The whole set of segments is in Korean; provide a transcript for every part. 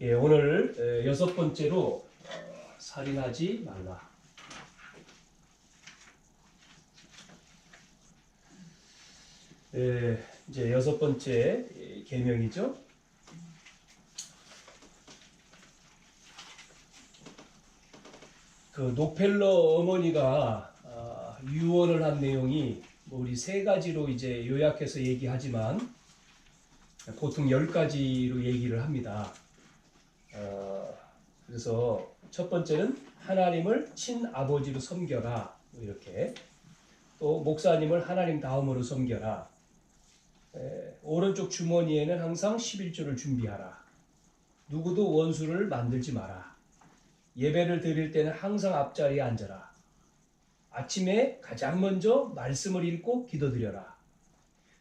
예, 오늘 여섯 번째로 살인하지 말라. 이제 여섯 번째 계명이죠. 그 록펠러 어머니가 유언을 한 내용이 우리 세 가지로 이제 요약해서 얘기하지만 보통 10가지로 얘기를 합니다. 그래서 첫 번째는 하나님을 친아버지로 섬겨라, 이렇게. 또 목사님을 하나님 다음으로 섬겨라. 오른쪽 주머니에는 항상 11조를 준비하라. 누구도 원수를 만들지 마라. 예배를 드릴 때는 항상 앞자리에 앉아라. 아침에 가장 먼저 말씀을 읽고 기도드려라.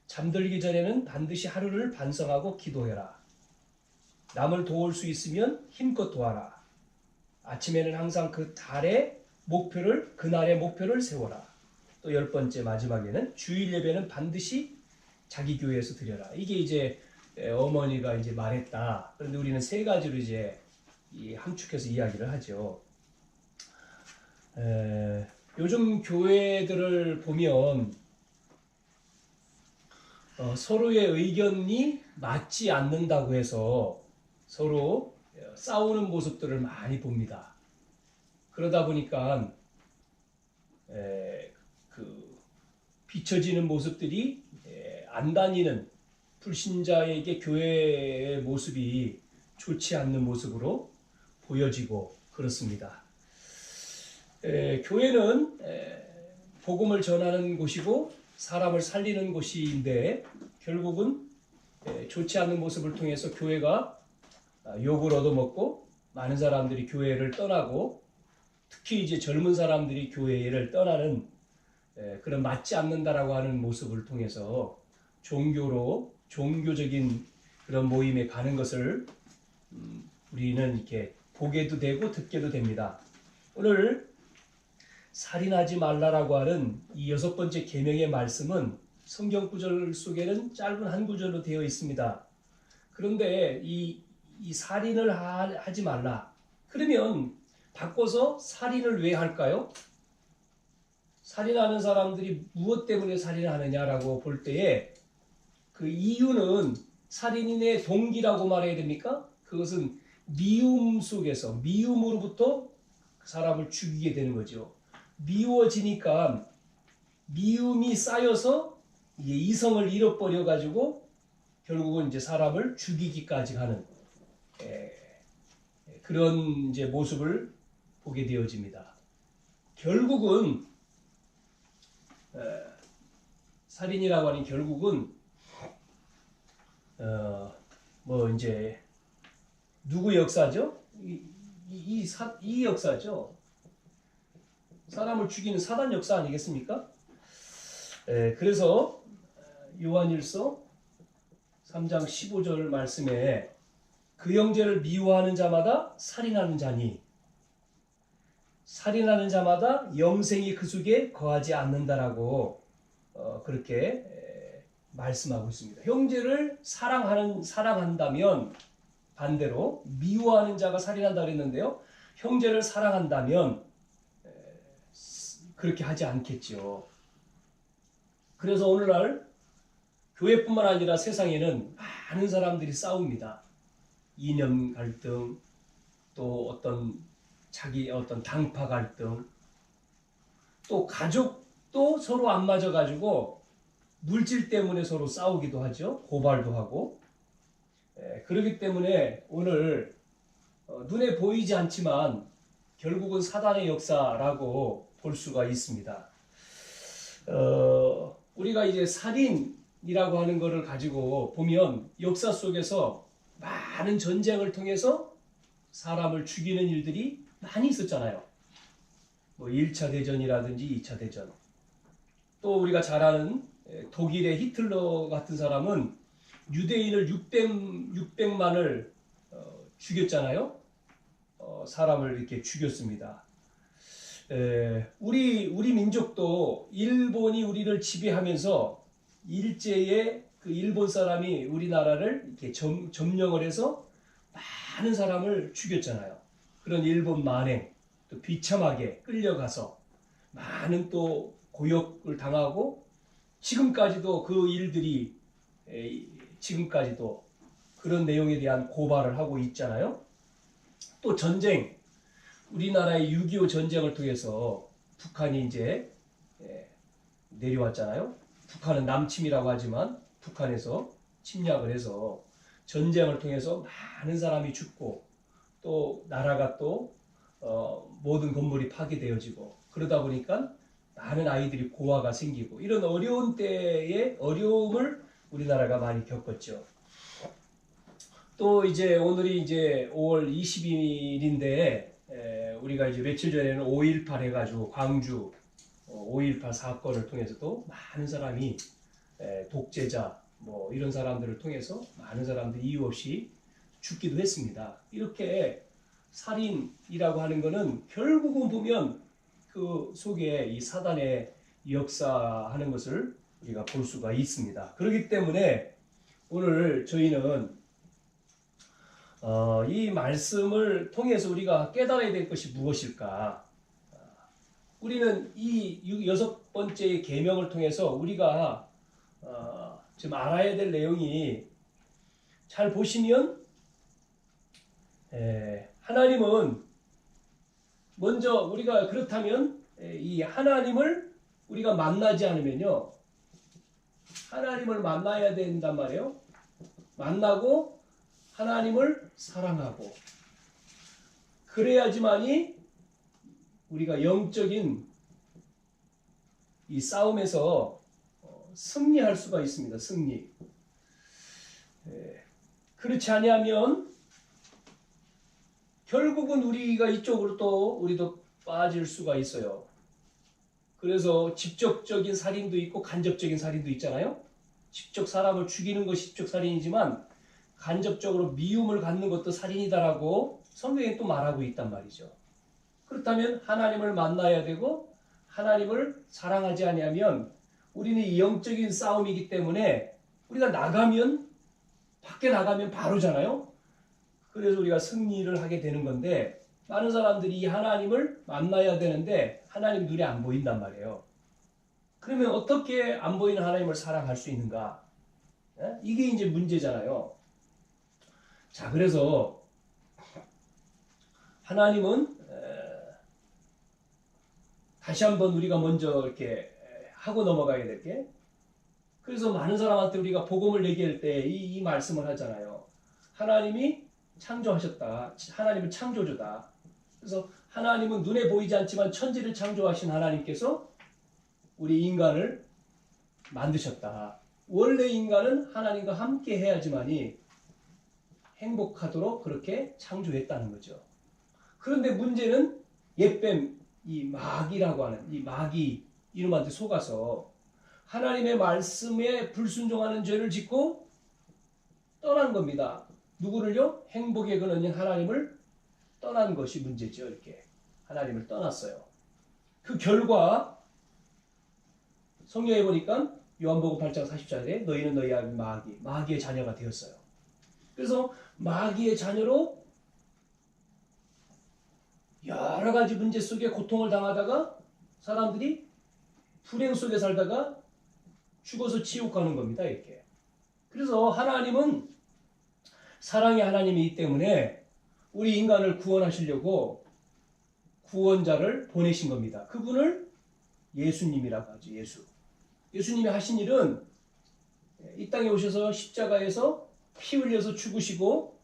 잠들기 전에는 반드시 하루를 반성하고 기도해라. 남을 도울 수 있으면 힘껏 도와라. 아침에는 항상 그날의 목표를 세워라. 또 10번째 마지막에는 주일 예배는 반드시 자기 교회에서 드려라. 이게 이제 어머니가 이제 말했다. 그런데 우리는 세 가지로 이제 함축해서 이야기를 하죠. 요즘 교회들을 보면 서로의 의견이 맞지 않는다고 해서 서로 싸우는 모습들을 많이 봅니다. 그러다 보니까 비춰지는 모습들이 안 다니는 불신자에게 교회의 모습이 좋지 않는 모습으로 보여지고 그렇습니다. 교회는 복음을 전하는 곳이고 사람을 살리는 곳인데 결국은 좋지 않은 모습을 통해서 교회가 욕을 얻어먹고 많은 사람들이 교회를 떠나고 특히 이제 젊은 사람들이 교회를 떠나는 그런 맞지 않는다라고 하는 모습을 통해서 종교적인 그런 모임에 가는 것을 우리는 이렇게 보게도 되고 듣게도 됩니다. 오늘 살인하지 말라라고 하는 이 여섯 번째 계명의 말씀은 성경 구절 속에는 짧은 한 구절로 되어 있습니다. 그런데 이 살인을 하지 말라. 그러면 바꿔서 살인을 왜 할까요? 살인하는 사람들이 무엇 때문에 살인을 하느냐라고 볼 때에 그 이유는 살인인의 동기라고 말해야 됩니까? 그것은 미움 속에서 미움으로부터 사람을 죽이게 되는 거죠. 미워지니까 미움이 쌓여서 이성을 잃어버려 가지고 결국은 이제 사람을 죽이기까지 하는 그런 이제 모습을 보게 되어집니다. 결국은 살인이라고 하는 결국은 이제 누구 역사죠? 이 역사죠. 사람을 죽이는 사단 역사 아니겠습니까? 그래서 요한일서 3장 15절 말씀에 그 형제를 미워하는 자마다 살인하는 자니 살인하는 자마다 영생이 그 속에 거하지 않는다라고 그렇게 말씀하고 있습니다. 형제를 사랑한다면 반대로 미워하는 자가 살인한다 그랬는데요. 형제를 사랑한다면 그렇게 하지 않겠죠. 그래서 오늘날 교회뿐만 아니라 세상에는 많은 사람들이 싸웁니다. 이념 갈등, 또 어떤 당파 갈등, 또 가족도 서로 안 맞아가지고 물질 때문에 서로 싸우기도 하죠. 고발도 하고. 그렇기 때문에 오늘 눈에 보이지 않지만 결국은 사단의 역사라고 볼 수가 있습니다. 우리가 이제 살인이라고 하는 것을 가지고 보면 역사 속에서 많은 전쟁을 통해서 사람을 죽이는 일들이 많이 있었잖아요. 1차 대전이라든지 2차 대전. 또 우리가 잘 아는 독일의 히틀러 같은 사람은 유대인을 600만을 죽였잖아요. 사람을 이렇게 죽였습니다. 우리 민족도 일본이 우리를 지배하면서 일제에 그 일본 사람이 우리나라를 이렇게 점령을 해서 많은 사람을 죽였잖아요. 그런 일본 만행, 또 비참하게 끌려가서 많은 또 고역을 당하고 지금까지도 그 일들이 지금까지도 그런 내용에 대한 고발을 하고 있잖아요. 또 전쟁, 우리나라의 6.25 전쟁을 통해서 북한이 이제 내려왔잖아요. 북한은 남침이라고 하지만 북한에서 침략을 해서 전쟁을 통해서 많은 사람이 죽고 또 나라가 또 모든 건물이 파괴되어지고 그러다 보니까 많은 아이들이 고아가 생기고 이런 어려운 때에 어려움을 우리나라가 많이 겪었죠. 또 이제 오늘이 이제 5월 22일인데 우리가 이제 며칠 전에는 5.18 해가지고 광주 5.18 사건을 통해서도 많은 사람이 독재자 뭐 이런 사람들을 통해서 많은 사람들이 이유 없이 죽기도 했습니다. 이렇게 살인이라고 하는 것은 결국은 보면 그 속에 이 사단의 역사하는 것을 우리가 볼 수가 있습니다. 그렇기 때문에 오늘 저희는 이 말씀을 통해서 우리가 깨달아야 될 것이 무엇일까? 우리는 이 6번째 계명을 통해서 우리가 지금 알아야 될 내용이 잘 보시면 하나님은 먼저 우리가 그렇다면 이 하나님을 우리가 만나지 않으면요. 하나님을 만나야 된단 말이에요. 만나고 하나님을 사랑하고 그래야지만이 우리가 영적인 이 싸움에서 승리할 수가 있습니다. 승리. 그렇지 아니하면 결국은 우리가 이쪽으로 또 우리도 빠질 수가 있어요. 그래서 직접적인 살인도 있고 간접적인 살인도 있잖아요. 직접 사람을 죽이는 것이 직접 살인이지만 간접적으로 미움을 갖는 것도 살인이다라고 성경에 또 말하고 있단 말이죠. 그렇다면 하나님을 만나야 되고 하나님을 사랑하지 아니하면 우리는 이 영적인 싸움이기 때문에 우리가 밖에 나가면 바로잖아요. 그래서 우리가 승리를 하게 되는 건데 많은 사람들이 이 하나님을 만나야 되는데 하나님 눈에 안 보인단 말이에요. 그러면 어떻게 안 보이는 하나님을 사랑할 수 있는가? 이게 이제 문제잖아요. 자, 그래서 하나님은 다시 한번 우리가 먼저 이렇게 하고 넘어가야 될 게, 그래서 많은 사람한테 우리가 복음을 얘기할 때 이 말씀을 하잖아요. 하나님이 창조하셨다. 하나님은 창조주다. 그래서 하나님은 눈에 보이지 않지만 천지를 창조하신 하나님께서 우리 인간을 만드셨다. 원래 인간은 하나님과 함께 해야지만이 행복하도록 그렇게 창조했다는 거죠. 그런데 문제는 옛뱀, 이 마귀라고 하는 이 마귀 이놈한테 속아서 하나님의 말씀에 불순종하는 죄를 짓고 떠난 겁니다. 누구를요? 행복의 근원인 하나님을 떠난 것이 문제죠. 이렇게 하나님을 떠났어요. 그 결과 성경에 보니까 요한복음 8장 40절에 너희는 너희 아비 마귀의 자녀가 되었어요. 그래서 마귀의 자녀로 여러 가지 문제 속에 고통을 당하다가 사람들이 불행 속에 살다가 죽어서 지옥 가는 겁니다. 이렇게. 그래서 하나님은 사랑의 하나님이기 때문에 우리 인간을 구원하시려고 구원자를 보내신 겁니다. 그분을 예수님이라고 하죠. 예수님이 하신 일은 이 땅에 오셔서 십자가에서 피 흘려서 죽으시고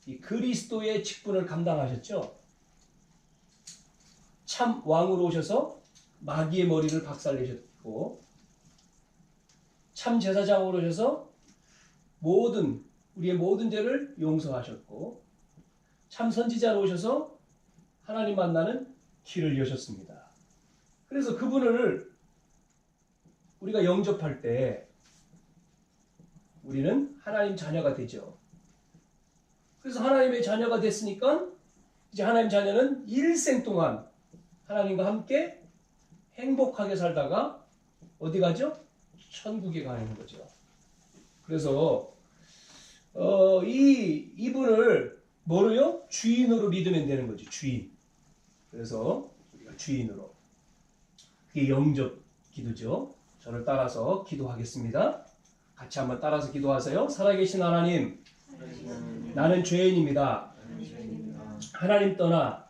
이 그리스도의 직분을 감당하셨죠. 참 왕으로 오셔서 마귀의 머리를 박살내셨고 참 제사장으로 오셔서 우리의 모든 죄를 용서하셨고 참 선지자로 오셔서 하나님 만나는 길을 여셨습니다. 그래서 그분을 우리가 영접할 때 우리는 하나님 자녀가 되죠. 그래서 하나님의 자녀가 됐으니까 이제 하나님 자녀는 일생 동안 하나님과 함께 행복하게 살다가 어디 가죠? 천국에 가는 거죠. 그래서 이분을 뭐로요? 주인으로 믿으면 되는 거죠. 주인. 그래서 우리가 주인으로. 그게 영접 기도죠. 저를 따라서 기도하겠습니다. 같이 한번 따라서 기도하세요. 살아계신 하나님, 나는 죄인입니다. 하나님 떠나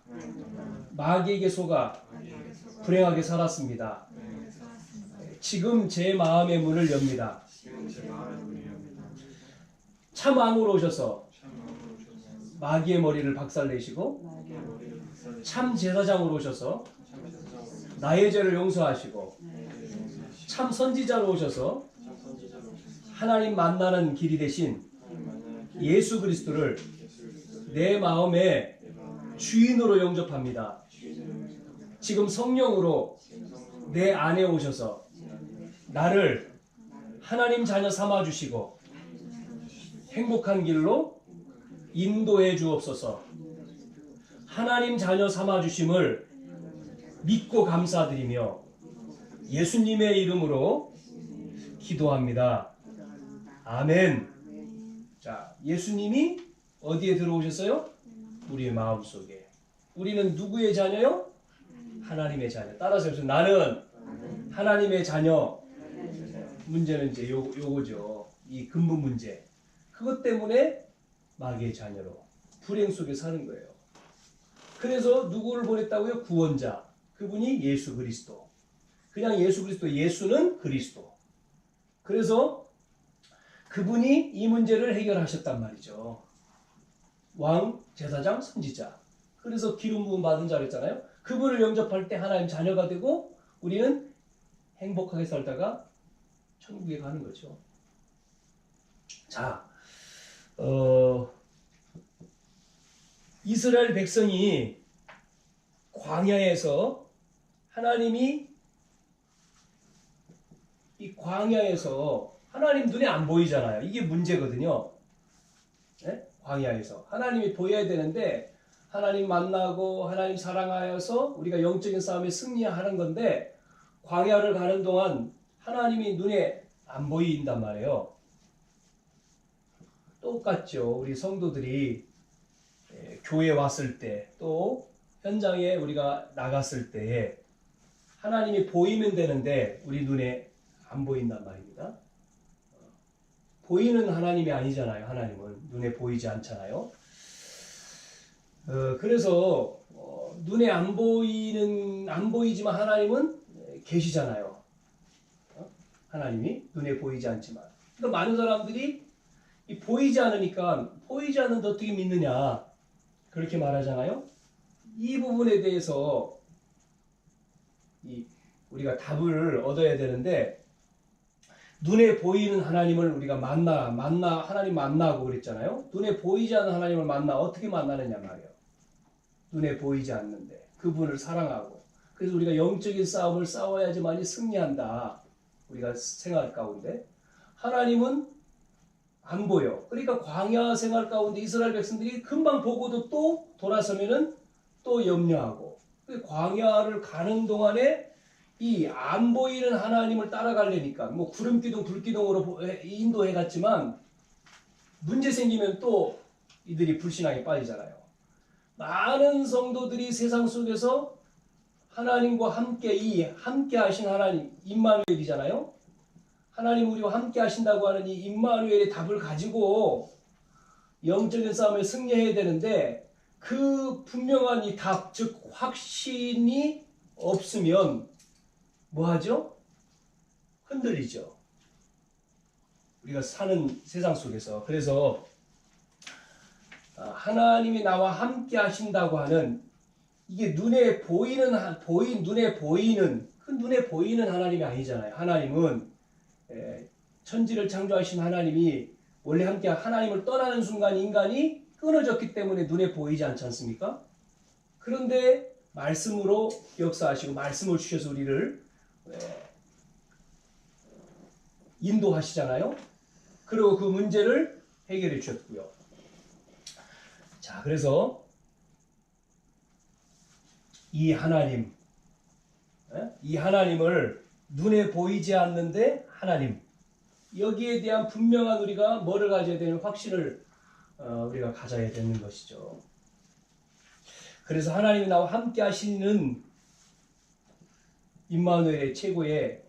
마귀에게 속아 불행하게 살았습니다. 지금 제 마음의 문을 엽니다. 참 왕으로 오셔서 마귀의 머리를 박살내시고 참 제사장으로 오셔서 나의 죄를 용서하시고 참 선지자로 오셔서 하나님 만나는 길이 되신 예수 그리스도를 내 마음의 주인으로 영접합니다. 지금 성령으로 내 안에 오셔서 나를 하나님 자녀 삼아 주시고 행복한 길로 인도해 주옵소서. 하나님 자녀 삼아 주심을 믿고 감사드리며 예수님의 이름으로 기도합니다. 아멘. 자, 예수님이 어디에 들어오셨어요? 우리의 마음속에. 우리는 누구의 자녀요? 하나님의 자녀. 따라서 해보세요. 나는 하나님의 자녀. 문제는 이제 요거죠. 이 근본 문제. 그것 때문에 마귀의 자녀로 불행 속에 사는 거예요. 그래서 누구를 보냈다고요? 구원자. 그분이 예수 그리스도. 그냥 예수 그리스도. 예수는 그리스도. 그래서 그분이 이 문제를 해결하셨단 말이죠. 왕, 제사장, 선지자. 그래서 기름 부음 받은 자로 했잖아요. 그분을 영접할 때 하나님 자녀가 되고 우리는 행복하게 살다가 천국에 가는 거죠. 자, 이스라엘 백성이 광야에서 하나님이 이 광야에서 하나님 눈에 안 보이잖아요. 이게 문제거든요. 네? 광야에서 하나님이 보여야 되는데 하나님 만나고 하나님 사랑하여서 우리가 영적인 싸움에 승리하는 건데 광야를 가는 동안 하나님이 눈에 안 보인단 말이에요. 똑같죠. 우리 성도들이 교회 왔을 때 또 현장에 우리가 나갔을 때 하나님이 보이면 되는데 우리 눈에 안 보인단 말입니다. 보이는 하나님이 아니잖아요. 하나님은 눈에 보이지 않잖아요. 그래서 눈에 안 보이지만 하나님은 계시잖아요. 하나님이 눈에 보이지 않지만. 그러니까 많은 사람들이 보이지 않으니까 보이지 않는데 어떻게 믿느냐 그렇게 말하잖아요. 이 부분에 대해서 우리가 답을 얻어야 되는데 눈에 보이는 하나님을 우리가 하나님 만나고 그랬잖아요. 눈에 보이지 않는 하나님을 어떻게 만나느냐 말이에요. 눈에 보이지 않는데 그분을 사랑하고 그래서 우리가 영적인 싸움을 싸워야지만이 승리한다. 우리가 생활 가운데 하나님은 안 보여. 그러니까 광야 생활 가운데 이스라엘 백성들이 금방 보고도 또 돌아서면은 또 염려하고 광야를 가는 동안에 이 안 보이는 하나님을 따라가려니까 뭐 구름기둥 불기둥으로 인도해 갔지만 문제 생기면 또 이들이 불신앙에 빠지잖아요. 많은 성도들이 세상 속에서 하나님과 함께 하신 하나님 임마누엘이잖아요. 하나님 우리와 함께 하신다고 하는 이 임마누엘의 답을 가지고 영적인 싸움에 승리해야 되는데 그 분명한 이 답, 즉 확신이 없으면 뭐하죠? 흔들리죠. 우리가 사는 세상 속에서. 그래서 하나님이 나와 함께 하신다고 하는 이게 눈에 보이는 그 눈에 보이는 하나님이 아니잖아요. 하나님은 천지를 창조하신 하나님이 원래 함께 하나님을 떠나는 순간 인간이 끊어졌기 때문에 눈에 보이지 않지 않습니까? 그런데 말씀으로 역사하시고 말씀을 주셔서 우리를 인도하시잖아요. 그리고 그 문제를 해결해 주셨고요. 자, 그래서 이 하나님을 눈에 보이지 않는데 하나님 여기에 대한 분명한 우리가 뭐를 가져야 되는 확신을 우리가 가져야 되는 것이죠. 그래서 하나님이 나와 함께 하시는 임마누엘의 최고의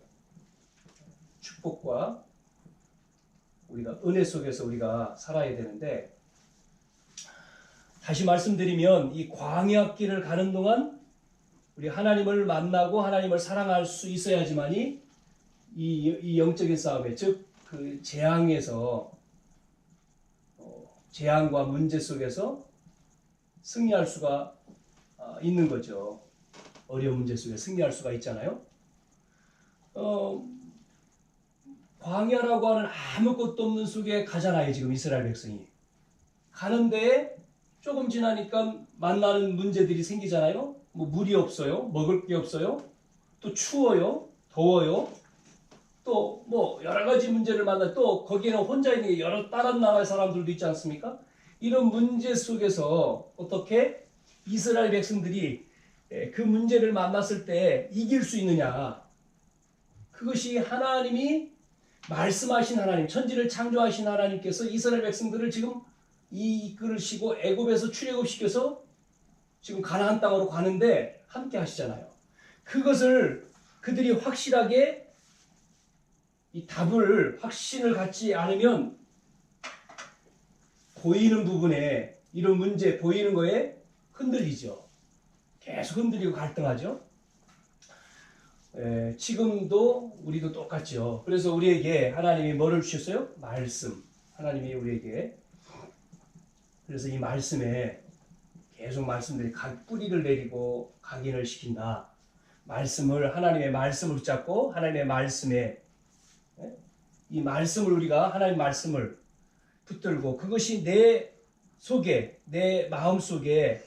축복과 우리가 은혜 속에서 우리가 살아야 되는데, 다시 말씀드리면 이 광야길을 가는 동안 우리 하나님을 만나고 하나님을 사랑할 수 있어야지만이 이 영적인 싸움에, 즉 그 재앙에서 재앙과 문제 속에서 승리할 수가 있는 거죠. 어려운 문제 속에 승리할 수가 있잖아요. 광야라고 하는 아무것도 없는 속에 가잖아요. 지금 이스라엘 백성이 가는데 조금 지나니까 만나는 문제들이 생기잖아요. 뭐 물이 없어요. 먹을 게 없어요. 또 추워요. 더워요. 또 뭐 여러 가지 문제를 만나, 또 거기에는 혼자 있는 게 여러 다른 나라의 사람들도 있지 않습니까? 이런 문제 속에서 어떻게 이스라엘 백성들이 그 문제를 만났을 때 이길 수 있느냐? 그것이 하나님이 말씀하신 하나님, 천지를 창조하신 하나님께서 이스라엘 백성들을 지금 이끌으시고 애굽에서 출애굽시켜서 지금 가나안 땅으로 가는데 함께 하시잖아요. 그것을 그들이 확실하게 이 답을, 확신을 갖지 않으면 보이는 부분에, 이런 문제 보이는 거에 흔들리죠. 계속 흔들리고 갈등하죠. 지금도 우리도 똑같죠. 그래서 우리에게 하나님이 뭐를 주셨어요? 말씀. 하나님이 우리에게, 그래서 이 말씀에 계속 말씀들이 뿌리를 내리고 각인을 시킨다. 말씀을, 하나님의 말씀을 붙잡고 하나님의 말씀에, 이 말씀을, 우리가 하나님의 말씀을 붙들고 그것이 내 속에, 내 마음 속에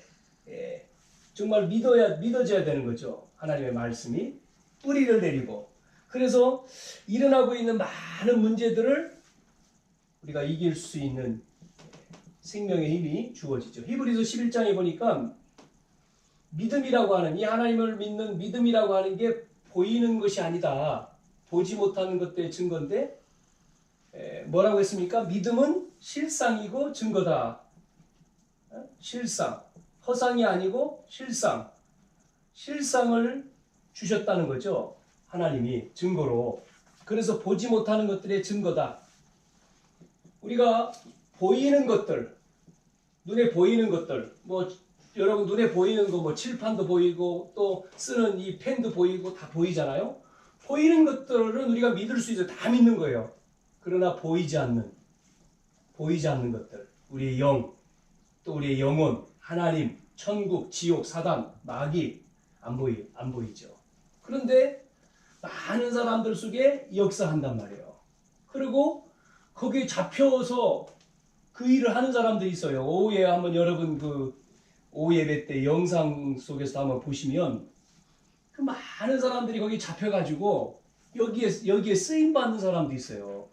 정말 믿어져야 되는 거죠. 하나님의 말씀이 뿌리를 내리고, 그래서 일어나고 있는 많은 문제들을 우리가 이길 수 있는 생명의 힘이 주어지죠. 히브리서 11장에 보니까 믿음이라고 하는, 이 하나님을 믿는 믿음이라고 하는 게 보이는 것이 아니다. 보지 못하는 것들의 증거인데, 뭐라고 했습니까? 믿음은 실상이고 증거다. 실상. 허상이 아니고 실상. 실상을 주셨다는 거죠. 하나님이 증거로. 그래서 보지 못하는 것들의 증거다. 우리가 보이는 것들, 눈에 보이는 것들, 뭐 여러분 눈에 보이는 거, 뭐 칠판도 보이고 또 쓰는 이 펜도 보이고 다 보이잖아요. 보이는 것들은 우리가 믿을 수 있어요. 다 믿는 거예요. 그러나 보이지 않는 것들, 우리의 영, 또 우리의 영혼, 하나님, 천국, 지옥, 사단, 마귀 안 보이죠. 그런데 많은 사람들 속에 역사한단 말이에요. 그리고 거기에 잡혀서 그 일을 하는 사람들이 있어요. 오후에 한번 여러분 그 오후 예배 때 영상 속에서 한번 보시면 그 많은 사람들이 거기 잡혀가지고 여기에 쓰임 받는 사람도 있어요.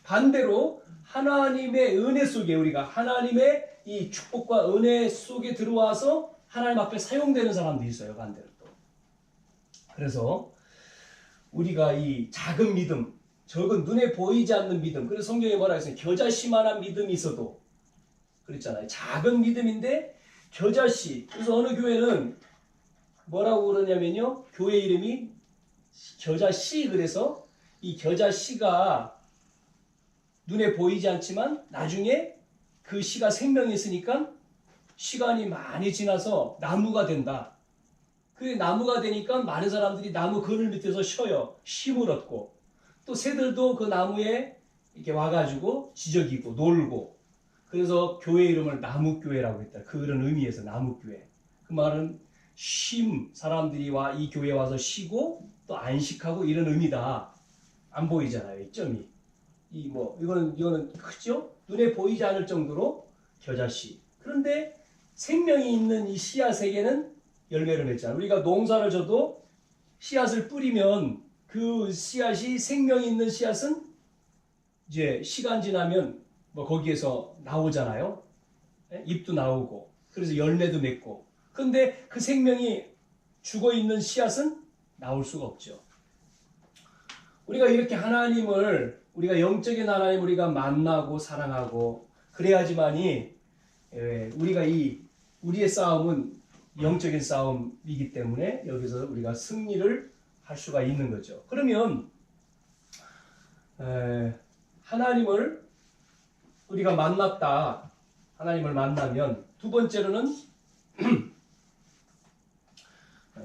반대로 하나님의 은혜 속에, 우리가 하나님의 이 축복과 은혜 속에 들어와서 하나님 앞에 사용되는 사람도 있어요. 반대로 또. 그래서 우리가 이 작은 믿음, 적은 눈에 보이지 않는 믿음, 그래서 성경에 뭐라 했어요? 겨자씨만한 믿음이 있어도, 그랬잖아요. 작은 믿음인데 겨자씨. 그래서 어느 교회는 뭐라고 그러냐면요, 교회 이름이 겨자씨. 그래서 이 겨자씨가 눈에 보이지 않지만 나중에 그 씨가 생명이 있으니까 시간이 많이 지나서 나무가 된다. 그 나무가 되니까 많은 사람들이 나무 그늘 밑에서 쉬어요. 쉼을 얻고, 또 새들도 그 나무에 이렇게 와가지고 지저귀고 놀고, 그래서 교회 이름을 나무교회라고 했다. 그런 의미에서 나무교회. 그 말은 사람들이 이 교회에 와서 쉬고 또 안식하고 이런 의미다. 안 보이잖아요, 이 점이. 이거는 크죠? 눈에 보이지 않을 정도로 겨자씨. 그런데 생명이 있는 이 씨앗에게는 열매를 맺잖아요. 우리가 농사를 져도 씨앗을 뿌리면 그 씨앗이, 생명이 있는 씨앗은 이제 시간 지나면 뭐 거기에서 나오잖아요. 잎도 나오고, 그래서 열매도 맺고. 그런데 그 생명이 죽어 있는 씨앗은 나올 수가 없죠. 우리가 이렇게 하나님을, 우리가 영적인 하나님 우리가 만나고 사랑하고, 그래야지만이 우리가 우리의 싸움은 영적인 싸움이기 때문에 여기서 우리가 승리를 할 수가 있는 거죠. 그러면 하나님을 우리가 만났다. 하나님을 만나면 두 번째로는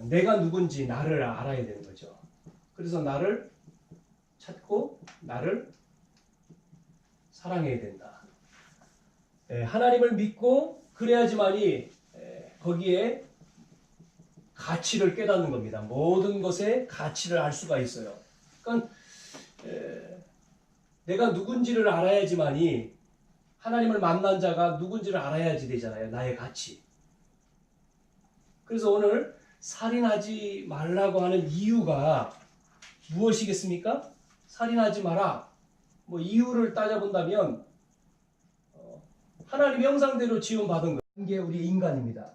내가 누군지 나를 알아야 되는 거죠. 그래서 나를 찾고 나를 사랑해야 된다. 하나님을 믿고 그래야지만이 거기에 가치를 깨닫는 겁니다. 모든 것에 가치를 알 수가 있어요. 그러니까 내가 누군지를 알아야지만이 하나님을 만난 자가 누군지를 알아야지 되잖아요. 나의 가치. 그래서 오늘 살인하지 말라고 하는 이유가 무엇이겠습니까? 살인하지 마라. 뭐 이유를 따져본다면 하나님의 형상대로 지음받은 게 우리 인간입니다.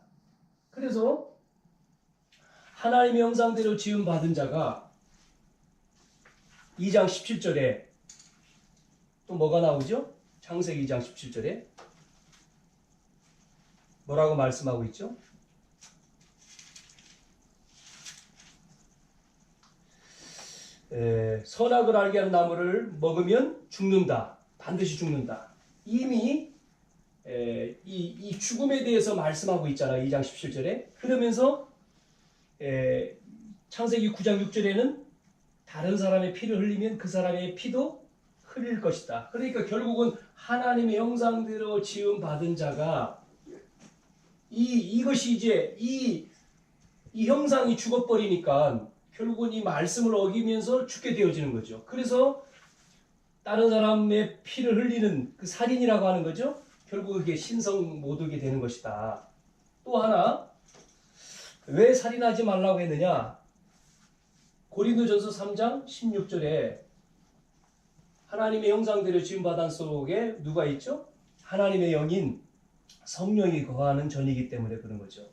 그래서 하나님의 형상대로 지음받은 자가 2장 17절에 또 뭐가 나오죠? 창세기 2장 17절에 뭐라고 말씀하고 있죠? 선악을 알게 하는 나무를 먹으면 죽는다. 반드시 죽는다. 이미 이 죽음에 대해서 말씀하고 있잖아요. 2장 17절에. 그러면서 창세기 9장 6절에는 다른 사람의 피를 흘리면 그 사람의 피도 흘릴 것이다. 그러니까 결국은 하나님의 형상대로 지음 받은 자가 이것이 이제 이 형상이 죽어버리니까 결국은 이 말씀을 어기면서 죽게 되어지는 거죠. 그래서 다른 사람의 피를 흘리는 그 살인이라고 하는 거죠. 결국 그게 신성 모독이 되는 것이다. 또 하나, 왜 살인하지 말라고 했느냐? 고린도전서 3장 16절에 하나님의 형상대로 지음받은 속에 누가 있죠? 하나님의 영인 성령이 거하는 전이기 때문에 그런 거죠.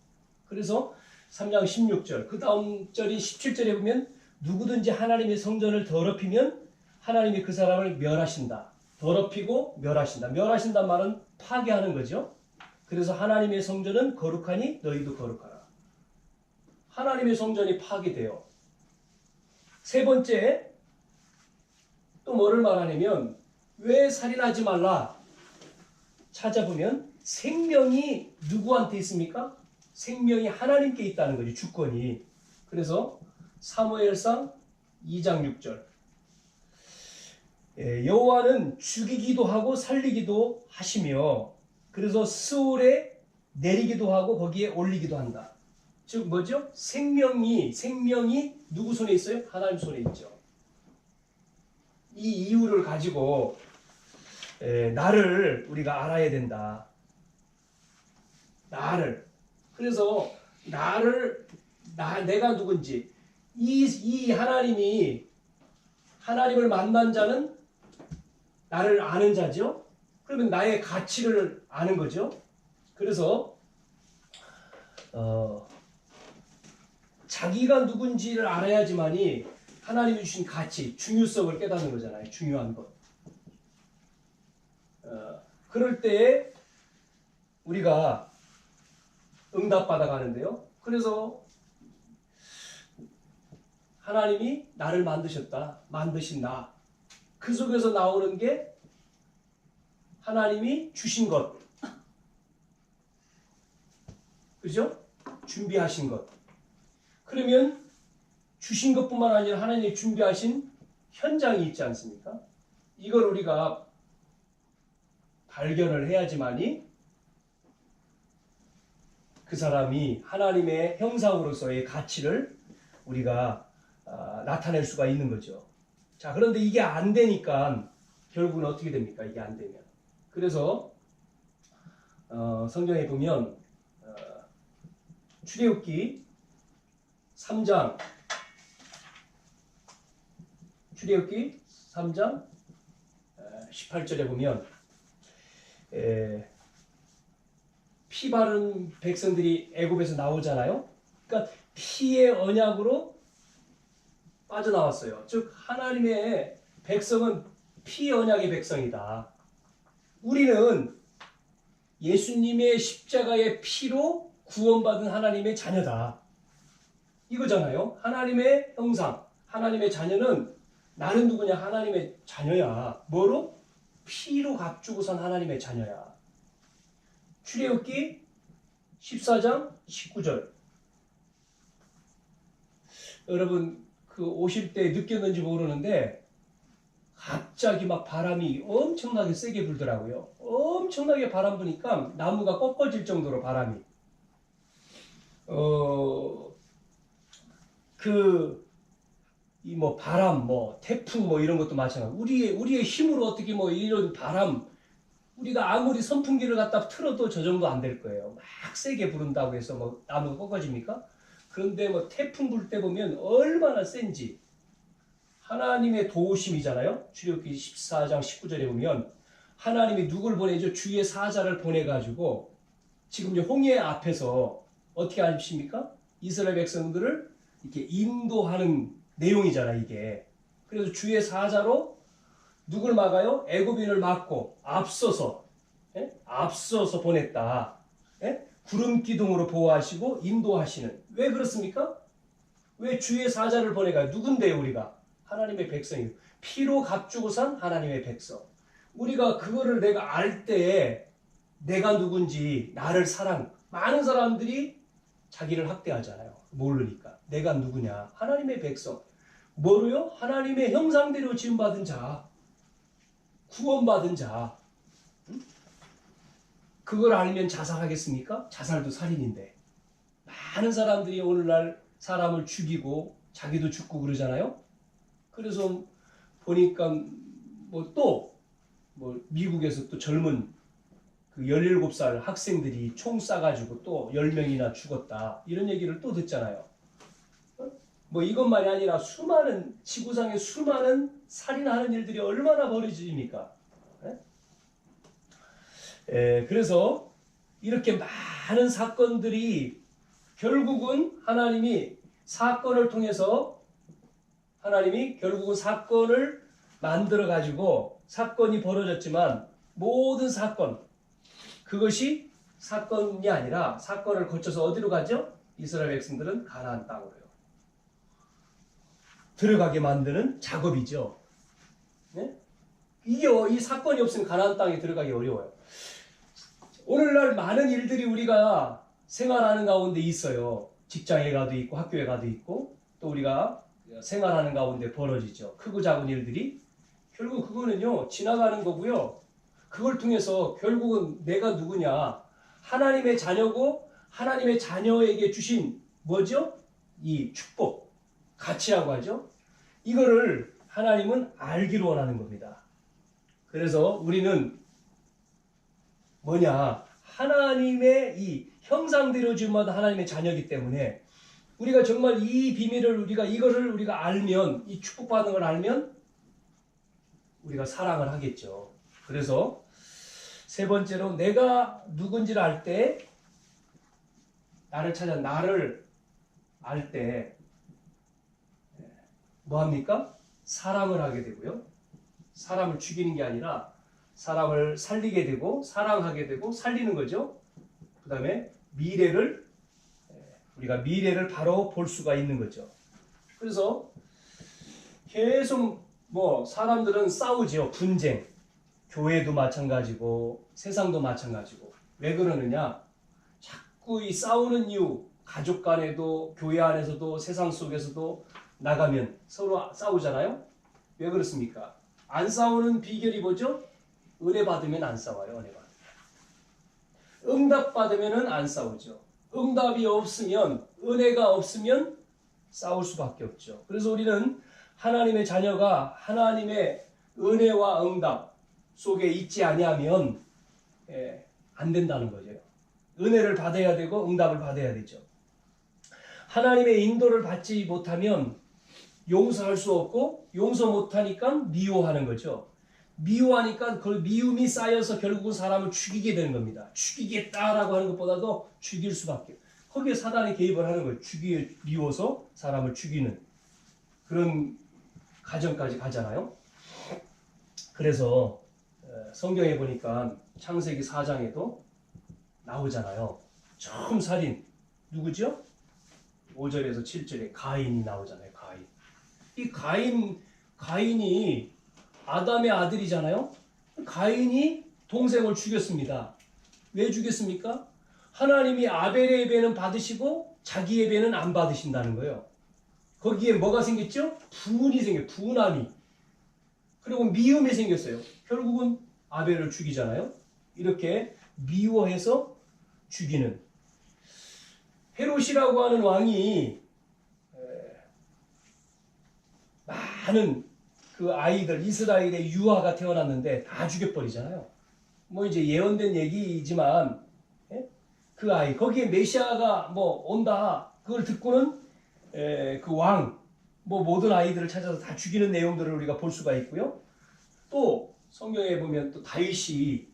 그래서 3장 16절, 그 다음 절인 17절에 보면 누구든지 하나님의 성전을 더럽히면 하나님이 그 사람을 멸하신다. 더럽히고 멸하신다. 멸하신다는 말은 파괴하는 거죠. 그래서 하나님의 성전은 거룩하니 너희도 거룩하라. 하나님의 성전이 파괴돼요. 세 번째, 또 뭐를 말하냐면 왜 살인하지 말라? 찾아보면 생명이 누구한테 있습니까? 생명이 하나님께 있다는 거지, 주권이. 그래서 사무엘상 2장 6절, 여호와는 죽이기도 하고 살리기도 하시며 그래서 스올에 내리기도 하고 거기에 올리기도 한다. 즉 뭐죠? 생명이 누구 손에 있어요? 하나님 손에 있죠. 이 이유를 가지고 나를 우리가 알아야 된다. 나를. 그래서 내가 누군지, 이 하나님을 만난 자는 나를 아는 자죠. 그러면 나의 가치를 아는 거죠. 그래서 자기가 누군지를 알아야지만이 하나님이 주신 가치, 중요성을 깨닫는 거잖아요. 중요한 것. 그럴 때에 우리가 응답받아 가는데요. 그래서 하나님이 나를 만드셨다. 만드신 나. 그 속에서 나오는 게 하나님이 주신 것. 그죠? 준비하신 것. 그러면 주신 것뿐만 아니라 하나님이 준비하신 현장이 있지 않습니까? 이걸 우리가 발견을 해야지만이 그 사람이 하나님의 형상으로서의 가치를 우리가 나타낼 수가 있는 거죠. 자, 그런데 이게 안 되니까 결국은 어떻게 됩니까? 이게 안 되면. 그래서 성경에 보면 출애굽기 3장 18절에 보면 피 바른 백성들이 애굽에서 나오잖아요. 그러니까 피의 언약으로 빠져나왔어요. 즉 하나님의 백성은 피 언약의 백성이다. 우리는 예수님의 십자가의 피로 구원받은 하나님의 자녀다. 이거잖아요. 하나님의 형상, 하나님의 자녀는 나는 누구냐? 하나님의 자녀야. 뭐로? 피로 값주고 산 하나님의 자녀야. 출애굽기 14장 19절. 여러분 그 오실 때 느꼈는지 모르는데 갑자기 막 바람이 엄청나게 세게 불더라고요. 엄청나게 바람 부니까 나무가 꺾어질 정도로 바람이. 이 뭐 바람, 뭐 태풍 뭐 이런 것도 마찬가지. 우리의 힘으로 어떻게 뭐 이런 바람, 우리가 아무리 선풍기를 갖다 틀어도 저 정도 안 될 거예요. 막 세게 부른다고 해서 뭐 나무가 꺾어집니까? 그런데 뭐 태풍 불 때 보면 얼마나 센지. 하나님의 도우심이잖아요. 출애굽기 14장 19절에 보면 하나님이 누굴 보내죠? 주의 사자를 보내가지고 지금 홍해 앞에서 어떻게 하십니까? 이스라엘 백성들을 이렇게 인도하는 내용이잖아 이게. 그래서 주의 사자로 누굴 막아요? 애굽인을 막고 앞서서 보냈다. 구름 기둥으로 보호하시고 인도하시는. 왜 그렇습니까? 왜 주의 사자를 보내가요? 누군데요 우리가? 하나님의 백성이에요. 피로 값주고 산 하나님의 백성. 우리가 그거를 내가 알 때에 내가 누군지 나를 많은 사람들이 자기를 학대하잖아요. 모르니까. 내가 누구냐? 하나님의 백성. 뭐로요? 하나님의 형상대로 지음받은 자. 구원받은 자. 그걸 알면 자살하겠습니까? 자살도 살인인데. 많은 사람들이 오늘날 사람을 죽이고 자기도 죽고 그러잖아요. 그래서 보니까 미국에서 또 젊은 그 17살 학생들이 총 쏴가지고 또 10명이나 죽었다. 이런 얘기를 또 듣잖아요. 뭐 이것만이 아니라 지구상의 수많은 살인하는 일들이 얼마나 벌어집니까? 그래서 이렇게 많은 사건들이 결국은 하나님이 결국은 사건을 만들어가지고 사건이 벌어졌지만 모든 사건, 그것이 사건이 아니라 사건을 거쳐서 어디로 가죠? 이스라엘 백성들은 가나안 땅으로요. 들어가게 만드는 작업이죠. 네? 이 사건이 없으면 가나안 땅에 들어가기 어려워요. 오늘날 많은 일들이 우리가 생활하는 가운데 있어요. 직장에 가도 있고 학교에 가도 있고 또 우리가 생활하는 가운데 벌어지죠. 크고 작은 일들이. 결국 그거는요 지나가는 거고요. 그걸 통해서 결국은 내가 누구냐, 하나님의 자녀고 하나님의 자녀에게 주신 뭐죠? 이 축복, 가치라고 하죠. 이거를 하나님은 알기를 원하는 겁니다. 그래서 우리는 하나님의 이 형상대로 지음받은 하나님의 자녀이기 때문에 우리가 정말 이 비밀을 이거를 우리가 알면, 이 축복받은 걸 알면 우리가 사랑을 하겠죠. 그래서 세 번째로 내가 누군지를 알 때, 나를 알 때 뭐합니까? 사랑을 하게 되고요. 사람을 죽이는 게 아니라 사람을 살리게 되고 사랑하게 되고 살리는 거죠. 그 다음에 우리가 미래를 바로 볼 수가 있는 거죠. 그래서 계속 사람들은 싸우죠. 분쟁. 교회도 마찬가지고 세상도 마찬가지고. 왜 그러느냐? 자꾸 이 싸우는 이유, 가족 간에도 교회 안에서도 세상 속에서도 나가면 서로 싸우잖아요. 왜 그렇습니까? 안 싸우는 비결이 뭐죠? 은혜 받으면 안 싸워요. 은혜 받으면. 응답 받으면 안 싸우죠. 응답이 없으면, 은혜가 없으면 싸울 수밖에 없죠. 그래서 우리는 하나님의 자녀가 하나님의 은혜와 응답 속에 있지 아니하면 안 된다는 거죠. 은혜를 받아야 되고 응답을 받아야 되죠. 하나님의 인도를 받지 못하면 용서할 수 없고, 용서 못하니까 미워하는 거죠. 미워하니까 그 미움이 쌓여서 결국은 사람을 죽이게 되는 겁니다. 죽이겠다라고 하는 것보다도 죽일 수밖에. 거기에 사단이 개입을 하는 거예요. 미워서 사람을 죽이는 그런 가정까지 가잖아요. 그래서 성경에 보니까 창세기 4장에도 나오잖아요. 처음 살인 누구죠? 5절에서 7절에 가인이 나오잖아요. 가인. 이 가인이 아담의 아들이잖아요. 가인이 동생을 죽였습니다. 왜 죽였습니까? 하나님이 아벨의 예배는 받으시고 자기 예배는 안 받으신다는 거예요. 거기에 뭐가 생겼죠? 분이 생겨요. 분함이. 그리고 미움이 생겼어요. 결국은 아벨을 죽이잖아요. 이렇게 미워해서 죽이는. 헤롯이라고 하는 왕이 많은 그 아이들, 이스라엘의 유아가 태어났는데 다 죽여버리잖아요. 뭐 이제 예언된 얘기이지만 그 아이, 거기에 메시아가 뭐 온다, 그걸 듣고는 그 왕, 뭐 모든 아이들을 찾아서 다 죽이는 내용들을 우리가 볼 수가 있고요. 또 성경에 보면 또 다윗이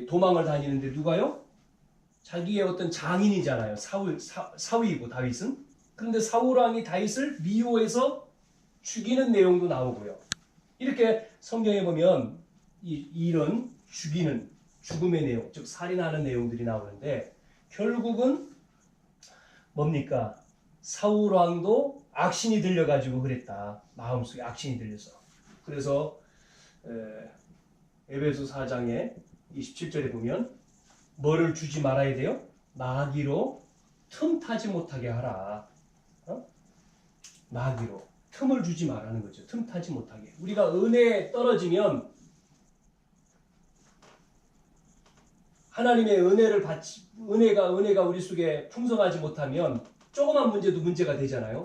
도망을 다니는데 누가요? 자기의 어떤 장인이잖아요. 사위고 다윗은. 그런데 사울 왕이 다윗을 미워해서 죽이는 내용도 나오고요. 이렇게 성경에 보면 이런 죽이는 죽음의 내용, 즉 살인하는 내용들이 나오는데 결국은 뭡니까? 사울 왕도 악신이 들려가지고 그랬다. 마음속에 악신이 들려서. 그래서 에베소 4장의 27절에 보면 뭐를 주지 말아야 돼요? 마귀로 틈타지 못하게 하라. 마귀로 틈을 주지 말라는 거죠. 틈타지 못하게. 우리가 은혜에 떨어지면 하나님의 은혜를 받지, 은혜가 우리 속에 풍성하지 못하면 조그만 문제도 문제가 되잖아요.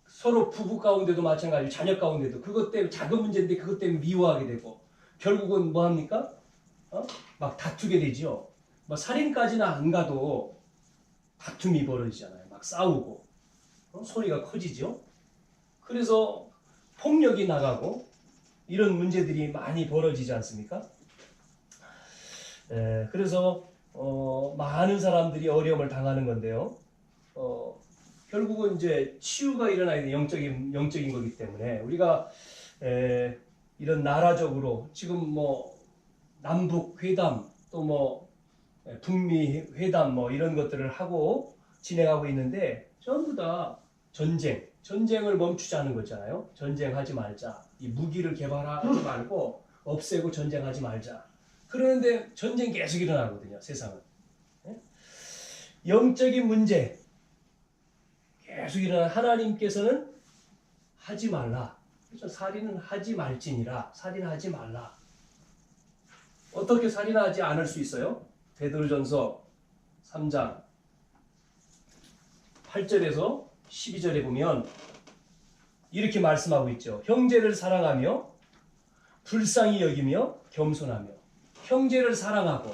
서로 부부 가운데도 마찬가지로 자녀 가운데도 그것 때문에 작은 문제인데 그것 때문에 미워하게 되고 결국은 뭐 합니까? 막 다투게 되죠. 뭐 살인까지는 안 가도 다툼이 벌어지잖아요. 막 싸우고 소리가 커지죠. 그래서 폭력이 나가고 이런 문제들이 많이 벌어지지 않습니까? 그래서 많은 사람들이 어려움을 당하는 건데요. 결국은 이제 치유가 일어나야 돼. 영적인 거기 때문에 우리가 이런 나라적으로 지금 뭐 남북 회담 또 뭐 북미 회담 뭐 이런 것들을 하고 진행하고 있는데 전부 다 전쟁을 멈추자는 거잖아요. 전쟁하지 말자. 이 무기를 개발하지 말고 없애고 전쟁하지 말자. 그러는데 전쟁 계속 일어나거든요. 세상은. 영적인 문제 계속 일어나. 하나님께서는 하지 말라. 그래서 살인은 하지 말지니라. 살인하지 말라. 어떻게 살인하지 않을 수 있어요? 베드로전서 3장 8절에서 12절에 보면 이렇게 말씀하고 있죠. 형제를 사랑하며 불쌍히 여기며 겸손하며. 형제를 사랑하고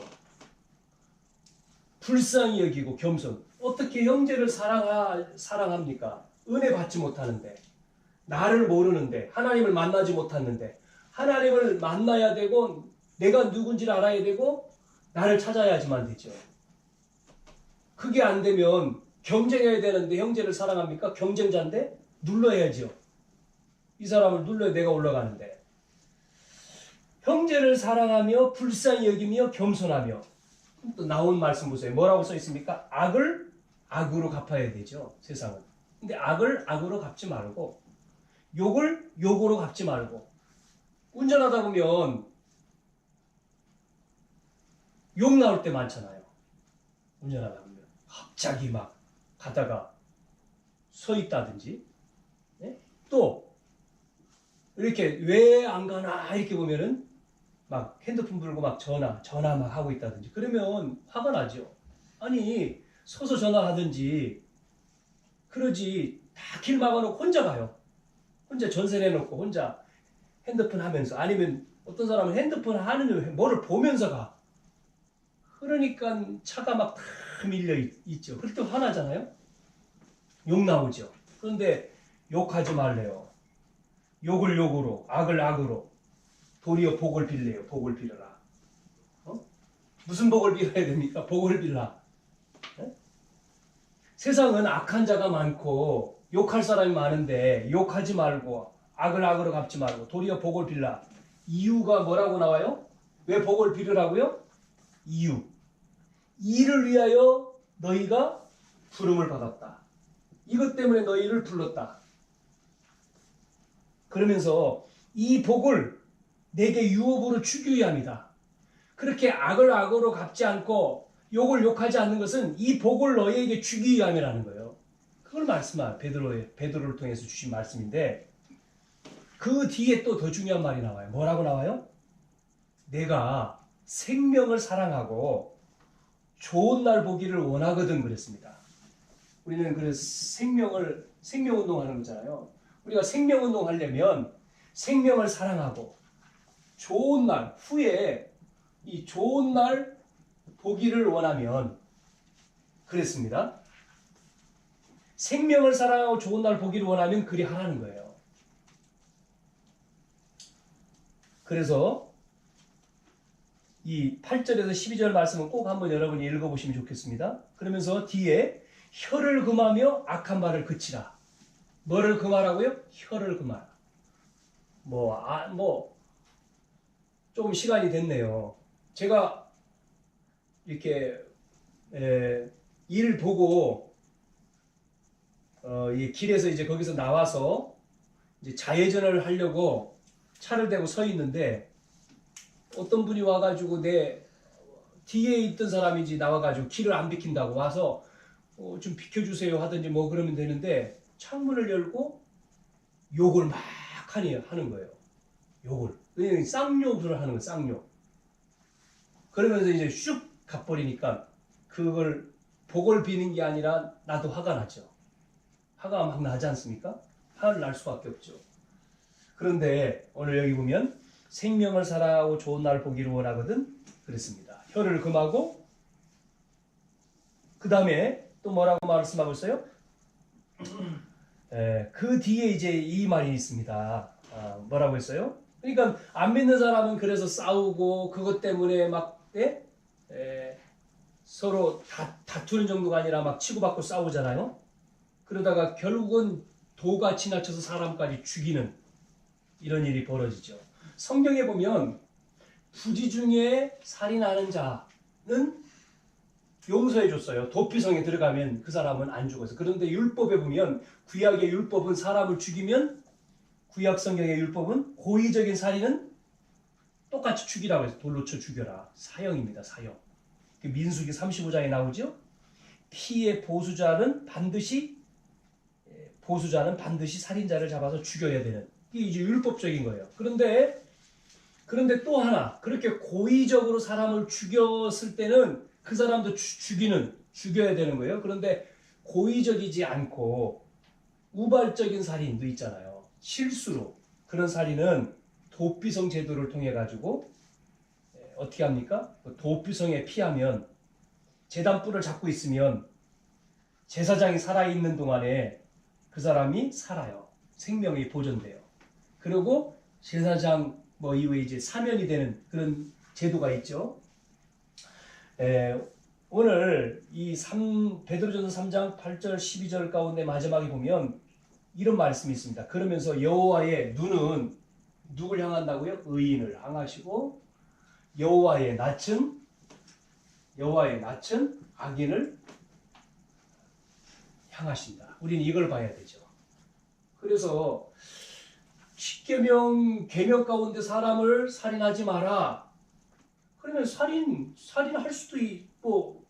불쌍히 여기고 겸손. 어떻게 형제를 사랑합니까? 은혜 받지 못하는데, 나를 모르는데, 하나님을 만나지 못했는데, 하나님을 만나야 되고 내가 누군지를 알아야 되고 나를 찾아야지만 되죠. 그게 안 되면 경쟁해야 되는데 형제를 사랑합니까? 경쟁자인데 눌러야죠. 이 사람을 눌러야 내가 올라가는데. 형제를 사랑하며 불쌍히 여기며 겸손하며. 또 나온 말씀 보세요. 뭐라고 써 있습니까? 악을 악으로 갚아야 되죠. 세상은. 근데 악을 악으로 갚지 말고 욕을 욕으로 갚지 말고. 운전하다 보면 욕 나올 때 많잖아요. 운전하다 보면 갑자기 막 가다가 서 있다든지, 네? 또 이렇게 왜 안 가나 이렇게 보면은 막 핸드폰 불고 막 전화 막 하고 있다든지 그러면 화가 나죠. 아니 서서 전화하든지 그러지. 다 길 막아놓고 혼자 가요. 혼자 전세 내놓고 혼자 핸드폰 하면서. 아니면 어떤 사람은 핸드폰 하는 뭐를 보면서 가. 그러니까 차가 막 다 밀려 있죠. 그럴 때 화나잖아요. 욕 나오죠. 그런데 욕하지 말래요. 욕을 욕으로, 악을 악으로. 도리어 복을 빌래요. 복을 빌어라. 무슨 복을 빌어야 됩니까? 복을 빌라. 네? 세상은 악한 자가 많고 욕할 사람이 많은데 욕하지 말고 악을 악으로 갚지 말고 도리어 복을 빌라. 이유가 뭐라고 나와요? 왜 복을 빌으라고요? 이유. 이를 위하여 너희가 부름을 받았다. 이것 때문에 너희를 불렀다. 그러면서 이 복을 내게 유업으로 주기 위함이다. 그렇게 악을 악으로 갚지 않고 욕을 욕하지 않는 것은 이 복을 너희에게 주기 위함이라는 거예요. 그걸 말씀한 베드로를 통해서 주신 말씀인데, 그 뒤에 또 더 중요한 말이 나와요. 뭐라고 나와요? 내가 생명을 사랑하고 좋은 날 보기를 원하거든 그랬습니다. 우리는 그래서 생명운동 하는 거잖아요. 우리가 생명운동 하려면 생명을 사랑하고 좋은 날 후에 이 좋은 날 보기를 원하면 그랬습니다. 생명을 사랑하고 좋은 날 보기를 원하면 그리 하라는 거예요. 그래서 이 8절에서 12절 말씀은 꼭 한번 여러분이 읽어보시면 좋겠습니다. 그러면서 뒤에 혀를 금하며 악한 말을 그치라. 뭐를 금하라고요? 혀를 금하라. 조금 시간이 됐네요. 제가 이렇게 일을 보고 이 길에서 이제 거기서 나와서 이제 자회전을 하려고 차를 대고 서 있는데 어떤 분이 와가지고 내 뒤에 있던 사람인지 나와가지고 길을 안 비킨다고 와서 좀 비켜주세요 하든지 뭐 그러면 되는데 창문을 열고 욕을 막 하는 거예요. 욕을. 왜냐면 쌍욕을 하는 거예요. 쌍욕. 그러면서 이제 슉 가버리니까 그걸 복을 비는 게 아니라 나도 화가 나죠. 화가 막 나지 않습니까? 화를 날 수밖에 없죠. 그런데 오늘 여기 보면 생명을 사랑하고 좋은 날 보기를 원하거든 그랬습니다. 혀를 금하고 그 다음에 또 뭐라고 말씀하고 있어요? 그 뒤에 이제 이 말이 있습니다. 뭐라고 했어요? 그러니까 안 믿는 사람은 그래서 싸우고 그것 때문에 막 서로 다투는 정도가 아니라 막 치고받고 싸우잖아요. 그러다가 결국은 도가 지나쳐서 사람까지 죽이는 이런 일이 벌어지죠. 성경에 보면 부지 중에 살인하는 자는 용서해 줬어요. 도피성에 들어가면 그 사람은 안 죽어서. 그런데 율법에 보면 구약의 율법은 사람을 죽이면 구약 성경의 율법은 고의적인 살인은 똑같이 죽이라고 해서 돌로 쳐 죽여라. 사형입니다. 사형. 민수기 35장에 나오죠. 피의 보수자는 반드시 살인자를 잡아서 죽여야 되는. 이게 이제 율법적인 거예요. 그런데 또 하나 그렇게 고의적으로 사람을 죽였을 때는 그 사람도 죽여야 되는 거예요. 그런데 고의적이지 않고 우발적인 살인도 있잖아요. 실수로. 그런 살인은 도피성 제도를 통해 가지고 어떻게 합니까? 도피성에 피하면 제단불을 잡고 있으면 제사장이 살아있는 동안에 그 사람이 살아요. 생명이 보존돼요. 그리고 제사장 이후에 이제 사면이 되는 그런 제도가 있죠. 오늘 이 베드로전서 3장 8절 12절 가운데 마지막에 보면 이런 말씀이 있습니다. 그러면서 여호와의 눈은 누굴 향한다고요? 의인을 향하시고 여호와의 낯은 악인을 향하신다. 우리는 이걸 봐야 되죠. 그래서 계명 가운데 사람을 살인하지 마라. 그러면 살인할 수도 있고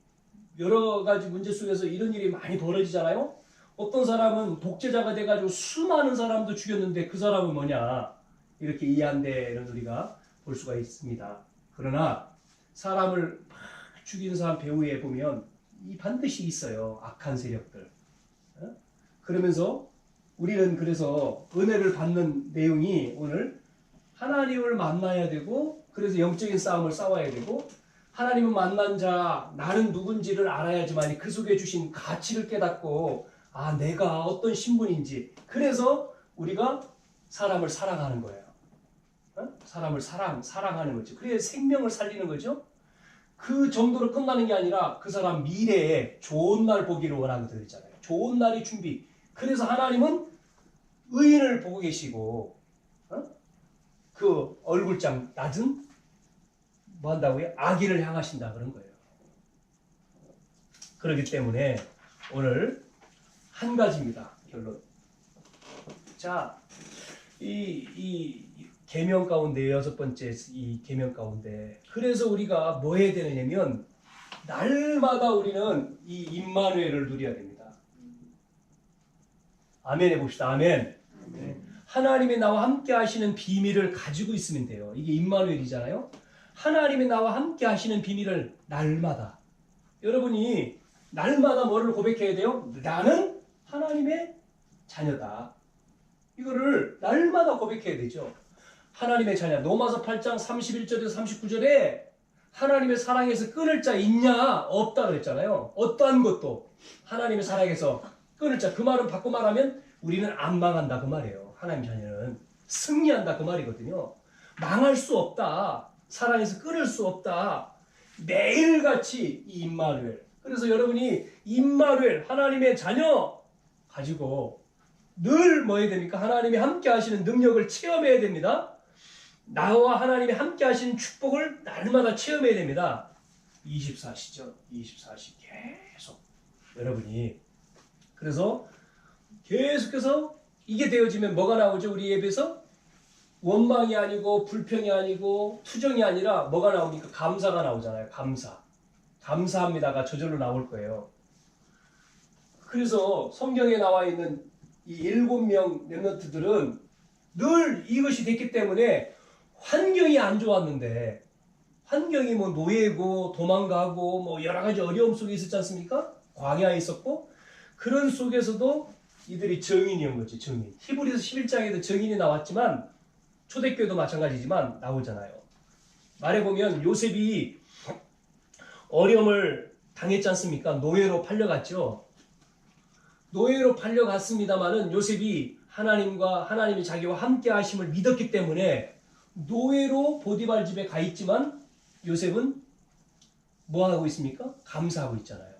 여러 가지 문제 속에서 이런 일이 많이 벌어지잖아요. 어떤 사람은 독재자가 돼가지고 수많은 사람도 죽였는데 그 사람은 뭐냐 이렇게 이해한다는 우리가 볼 수가 있습니다. 그러나 사람을 막 죽이는 사람 배후에 보면 반드시 있어요. 악한 세력들. 그러면서 우리는 그래서 은혜를 받는 내용이 오늘 하나님을 만나야 되고 그래서 영적인 싸움을 싸워야 되고 하나님을 만난 자 나는 누군지를 알아야지만 그 속에 주신 가치를 깨닫고 내가 어떤 신분인지 그래서 우리가 사람을 사랑하는 거예요. 사람을 사랑하는 거죠. 그래서 생명을 살리는 거죠. 그 정도로 끝나는 게 아니라 그 사람 미래에 좋은 날 보기를 원하거든요. 했잖아요. 좋은 날이 준비. 그래서 하나님은 의인을 보고 계시고 그 얼굴장 낮은 뭐 한다고요? 악인을 향하신다 그런 거예요. 그렇기 때문에 오늘 한 가지입니다. 결론. 자, 이 계명 가운데 여섯 번째 이 계명 가운데 그래서 우리가 뭐 해야 되느냐면 날마다 우리는 이 임마누엘을 누려야 됩니다. 아멘 해봅시다. 아멘. 네. 하나님이 나와 함께 하시는 비밀을 가지고 있으면 돼요. 이게 임마누엘이잖아요. 하나님이 나와 함께 하시는 비밀을 날마다 여러분이 날마다 뭐를 고백해야 돼요? 나는 하나님의 자녀다. 이거를 날마다 고백해야 되죠. 하나님의 자녀. 로마서 8장 31절에서 39절에 하나님의 사랑에서 끊을 자 있냐? 없다 그랬잖아요. 어떠한 것도 하나님의 사랑에서 끊을 자. 그 말은 바꿔 말하면 우리는 안 망한다 그 말이에요. 하나님 자녀는 승리한다 그 말이거든요. 망할 수 없다. 사랑에서 끊을 수 없다. 매일같이 이 임마누엘. 그래서 여러분이 임마누엘 하나님의 자녀 가지고 늘 뭐 해야 됩니까? 하나님이 함께 하시는 능력을 체험해야 됩니다. 나와 하나님이 함께 하시는 축복을 날마다 체험해야 됩니다. 24시죠. 24시 계속 여러분이 그래서 계속해서 이게 되어지면 뭐가 나오죠? 우리 예배에서 원망이 아니고 불평이 아니고 투정이 아니라 뭐가 나옵니까? 감사가 나오잖아요. 감사합니다가 저절로 나올 거예요. 그래서 성경에 나와 있는 이 7명 렘넌트들은 늘 이것이 됐기 때문에 환경이 안 좋았는데 환경이 뭐 노예고 도망가고 뭐 여러 가지 어려움 속에 있었지 않습니까? 광야에 있었고 그런 속에서도 이들이 정인이온 거지. 정인. 히브리서 11장에도 정인이 나왔지만 초대교회도 마찬가지지만 나오잖아요. 말해보면 요셉이 어려움을 당했지 않습니까? 노예로 팔려갔죠. 노예로 팔려갔습니다마는 요셉이 하나님과 하나님이 자기와 함께 하심을 믿었기 때문에 노예로 보디발 집에 가 있지만 요셉은 뭐 하고 있습니까? 감사하고 있잖아요.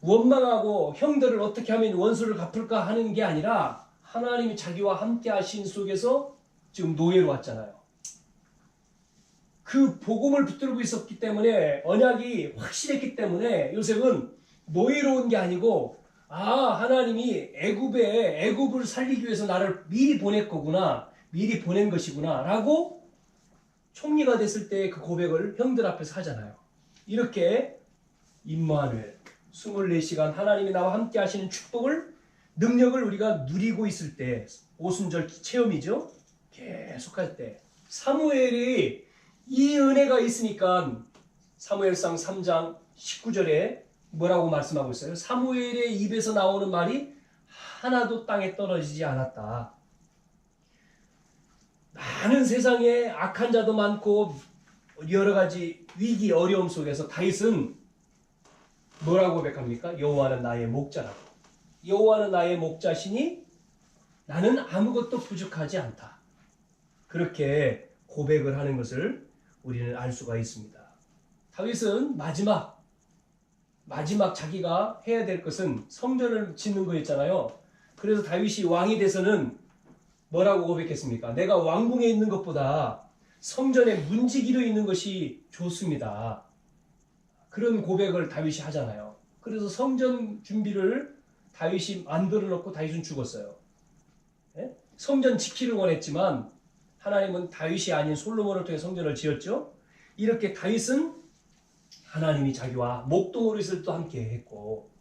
원망하고 형들을 어떻게 하면 원수를 갚을까 하는 게 아니라 하나님이 자기와 함께 하신 속에서 지금 노예로 왔잖아요. 그 복음을 붙들고 있었기 때문에 언약이 확실했기 때문에 요셉은 노예로 온 게 아니고 하나님이 애굽을 살리기 위해서 나를 미리 보낼 거구나. 미리 보낸 것이구나. 라고 총리가 됐을 때 그 고백을 형들 앞에서 하잖아요. 이렇게 임마누엘 24시간 하나님이 나와 함께 하시는 축복을 능력을 우리가 누리고 있을 때 오순절 체험이죠. 계속할 때 사무엘이 이 은혜가 있으니까 사무엘상 3장 19절에 뭐라고 말씀하고 있어요? 사무엘의 입에서 나오는 말이 하나도 땅에 떨어지지 않았다. 많은 세상에 악한 자도 많고 여러 가지 위기 어려움 속에서 다윗은 뭐라고 고백합니까? 여호와는 나의 목자라고. 여호와는 나의 목자시니 나는 아무것도 부족하지 않다. 그렇게 고백을 하는 것을 우리는 알 수가 있습니다. 다윗은 마지막 자기가 해야 될 것은 성전을 짓는 거였잖아요. 그래서 다윗이 왕이 돼서는 뭐라고 고백했습니까? 내가 왕궁에 있는 것보다 성전에 문지기로 있는 것이 좋습니다. 그런 고백을 다윗이 하잖아요. 그래서 성전 준비를 다윗이 만들어 놓고 다윗은 죽었어요. 네? 성전 지키를 원했지만 하나님은 다윗이 아닌 솔로몬을 통해 성전을 지었죠. 이렇게 다윗은 하나님이 자기와 목동으로 있을 때도 함께 했고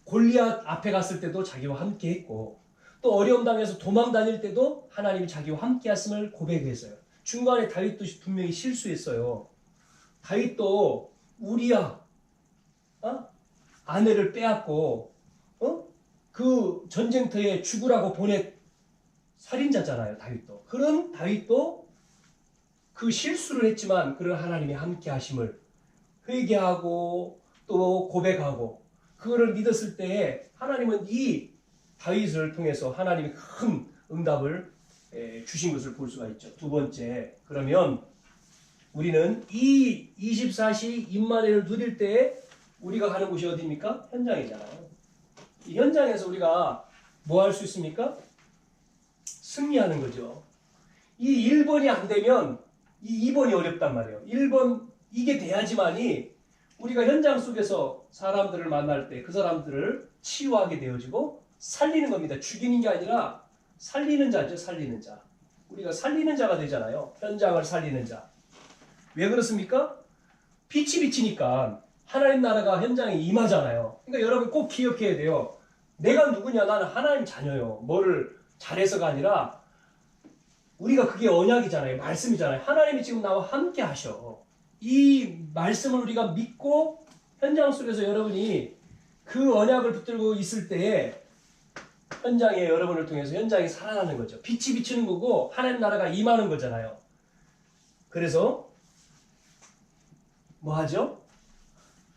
골리앗 앞에 갔을 때도 자기와 함께 했고 또 어려움 당해서 도망 다닐 때도 하나님이 자기와 함께 했음을 고백했어요. 중간에 다윗도 분명히 실수했어요. 다윗도 우리야 아내를 빼앗고 그 전쟁터에 죽으라고 보낸 살인자잖아요. 다윗도. 그런 다윗도 그 실수를 했지만 그런 하나님이 함께 하심을 회개하고 또 고백하고 그거를 믿었을 때에 하나님은 이 다윗을 통해서 하나님이 큰 응답을 주신 것을 볼 수가 있죠. 두 번째, 그러면 우리는 이 24시 임마누엘을 누릴 때에 우리가 가는 곳이 어디입니까? 현장이잖아요. 이 현장에서 우리가 뭐 할 수 있습니까? 승리하는 거죠. 이 1번이 안 되면 이 2번이 어렵단 말이에요. 1번 이게 돼야지만이 우리가 현장 속에서 사람들을 만날 때 그 사람들을 치유하게 되어지고 살리는 겁니다. 죽이는 게 아니라 살리는 자죠. 살리는 자. 우리가 살리는 자가 되잖아요. 현장을 살리는 자. 왜 그렇습니까? 빛이 비치니까 하나님 나라가 현장에 임하잖아요. 그러니까 여러분 꼭 기억해야 돼요. 내가 누구냐? 나는 하나님 자녀요. 뭐를 잘해서가 아니라 우리가 그게 언약이잖아요. 말씀이잖아요. 하나님이 지금 나와 함께 하셔. 이 말씀을 우리가 믿고 현장 속에서 여러분이 그 언약을 붙들고 있을 때에 현장에 여러분을 통해서 현장이 살아나는 거죠. 빛이 비치는 거고 하나님 나라가 임하는 거잖아요. 그래서 뭐 하죠?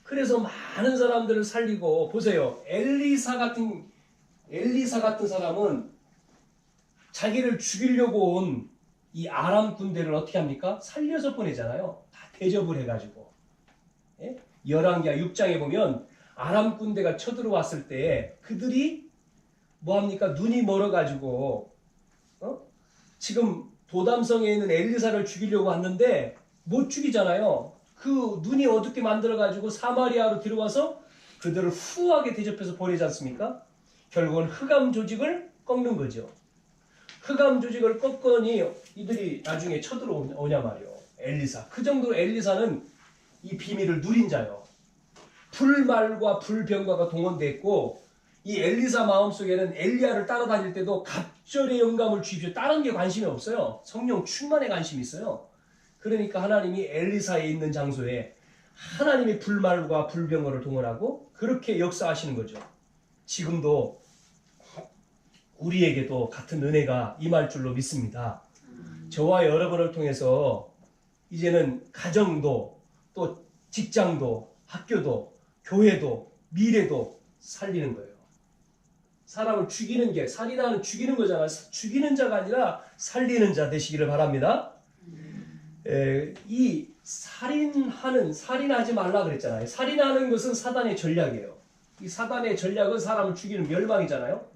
그래서 많은 사람들을 살리고 보세요. 엘리사 같은 사람은 자기를 죽이려고 온 이 아람 군대를 어떻게 합니까? 살려서 보내잖아요. 다 대접을 해가지고. 예? 열왕기하 6장에 보면 아람 군대가 쳐들어왔을 때 그들이 뭐합니까? 눈이 멀어가지고 지금 도담성에 있는 엘리사를 죽이려고 왔는데 못 죽이잖아요. 그 눈이 어둡게 만들어가지고 사마리아로 들어와서 그들을 후하게 대접해서 보내지 않습니까? 결국은 흑암 조직을 꺾는 거죠. 흑암 조직을 꺾더니 이들이 나중에 쳐들어오냐 말이요. 엘리사. 그 정도로 엘리사는 이 비밀을 누린 자요. 불말과 불병과가 동원됐고 이 엘리사 마음속에는 엘리야를 따라다닐 때도 갑절의 영감을 주십시오. 다른 게 관심이 없어요. 성령 충만에 관심이 있어요. 그러니까 하나님이 엘리사에 있는 장소에 하나님의 불말과 불병거를 동원하고 그렇게 역사하시는 거죠. 지금도 우리에게도 같은 은혜가 임할 줄로 믿습니다. 저와 여러분을 통해서 이제는 가정도 또 직장도 학교도 교회도 미래도 살리는 거예요. 사람을 죽이는 게 살인하는 죽이는 거잖아요. 죽이는 자가 아니라 살리는 자 되시기를 바랍니다. 이 살인하지 말라 그랬잖아요. 살인하는 것은 사단의 전략이에요. 이 사단의 전략은 사람을 죽이는 멸망이잖아요.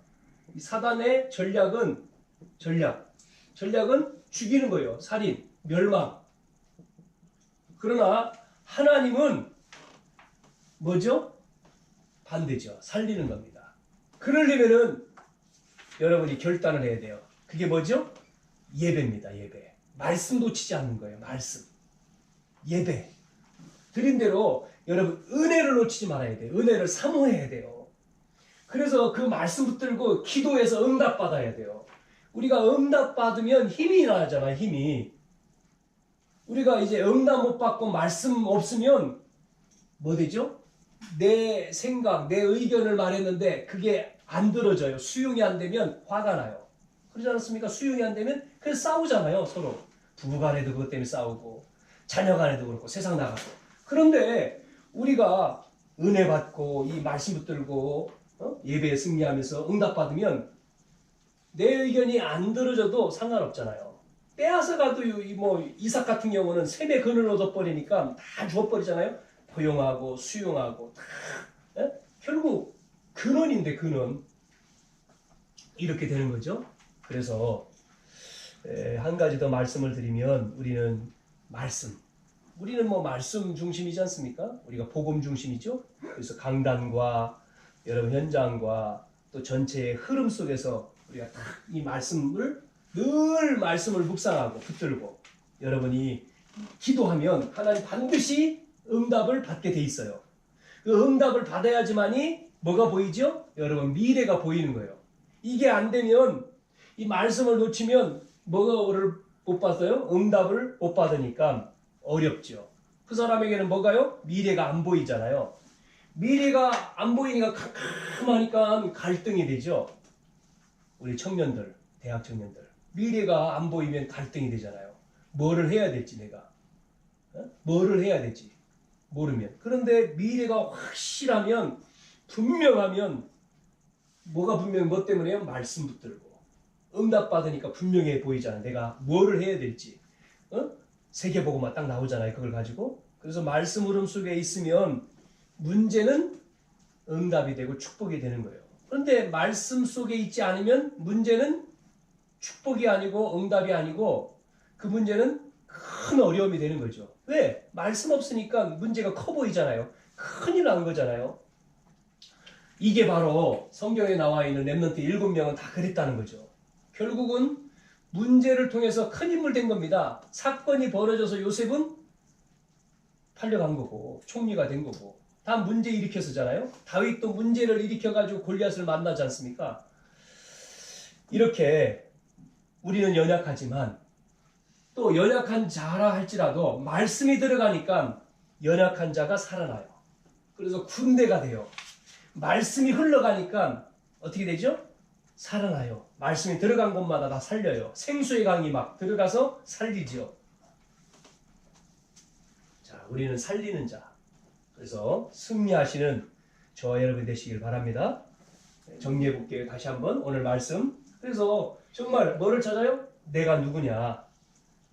이 사단의 전략은 죽이는 거예요. 살인, 멸망. 그러나 하나님은 뭐죠? 반대죠. 살리는 겁니다. 그러려면은 여러분이 결단을 해야 돼요. 그게 뭐죠? 예배입니다. 예배. 말씀 놓치지 않는 거예요. 말씀. 예배. 드린 대로 여러분 은혜를 놓치지 말아야 돼요. 은혜를 사모해야 돼요. 그래서 그 말씀 붙들고 기도해서 응답받아야 돼요. 우리가 응답받으면 힘이 나잖아요. 힘이. 우리가 이제 응답 못 받고 말씀 없으면 뭐 되죠? 내 생각, 내 의견을 말했는데 그게 안 들어져요. 수용이 안 되면 화가 나요. 그러지 않습니까? 수용이 안 되면 그래서 싸우잖아요. 서로. 부부 간에도 그것 때문에 싸우고 자녀 간에도 그렇고 세상 나가고. 그런데 우리가 은혜 받고 이 말씀 붙들고 예배에 승리하면서 응답받으면 내 의견이 안 들어져도 상관없잖아요. 빼앗아 가도 이삭 같은 경우는 샘의 근을 얻어버리니까 다 주워버리잖아요. 포용하고 수용하고 다. 결국 근원인데 근원. 이렇게 되는 거죠. 그래서 한 가지 더 말씀을 드리면 우리는 말씀 중심이지 않습니까? 우리가 복음 중심이죠. 그래서 강단과 여러분 현장과 또 전체의 흐름 속에서 우리가 딱 이 말씀을 묵상하고 붙들고 여러분이 기도하면 하나님 반드시 응답을 받게 돼 있어요. 그 응답을 받아야지만이 뭐가 보이죠? 여러분 미래가 보이는 거예요. 이게 안 되면 이 말씀을 놓치면 뭐를 못 받아요? 응답을 못 받으니까 어렵죠. 그 사람에게는 뭐가요? 미래가 안 보이잖아요. 미래가 안 보이니까 캄캄하니까 갈등이 되죠. 우리 청년들, 대학 청년들. 미래가 안 보이면 갈등이 되잖아요. 뭐를 해야 될지 내가. 뭐를 해야 될지 모르면. 그런데 미래가 확실하면 분명하면 뭐가 분명히 뭐 때문에요? 말씀 붙들고. 응답받으니까 분명해 보이잖아요. 내가 뭐를 해야 될지. 세계보고만 딱 나오잖아요. 그걸 가지고. 그래서 말씀 흐름 속에 있으면 문제는 응답이 되고 축복이 되는 거예요. 그런데 말씀 속에 있지 않으면 문제는 축복이 아니고 응답이 아니고 그 문제는 큰 어려움이 되는 거죠. 왜? 말씀 없으니까 문제가 커 보이잖아요. 큰일 난 거잖아요. 이게 바로 성경에 나와 있는 렘넌트 7명은 다 그랬다는 거죠. 결국은 문제를 통해서 큰 인물 된 겁니다. 사건이 벌어져서 요셉은 팔려간 거고 총리가 된 거고 다 문제 일으켜서잖아요. 다윗도 문제를 일으켜가지고 골리앗을 만나지 않습니까? 이렇게 우리는 연약하지만 또 연약한 자라 할지라도 말씀이 들어가니까 연약한 자가 살아나요. 그래서 군대가 돼요. 말씀이 흘러가니까 어떻게 되죠? 살아나요. 말씀이 들어간 곳마다 다 살려요. 생수의 강이 막 들어가서 살리죠. 자, 우리는 살리는 자. 그래서 승리하시는 저와 여러분 되시길 바랍니다. 정리해 볼게요. 다시 한번 오늘 말씀. 그래서 정말 뭐를 찾아요? 내가 누구냐.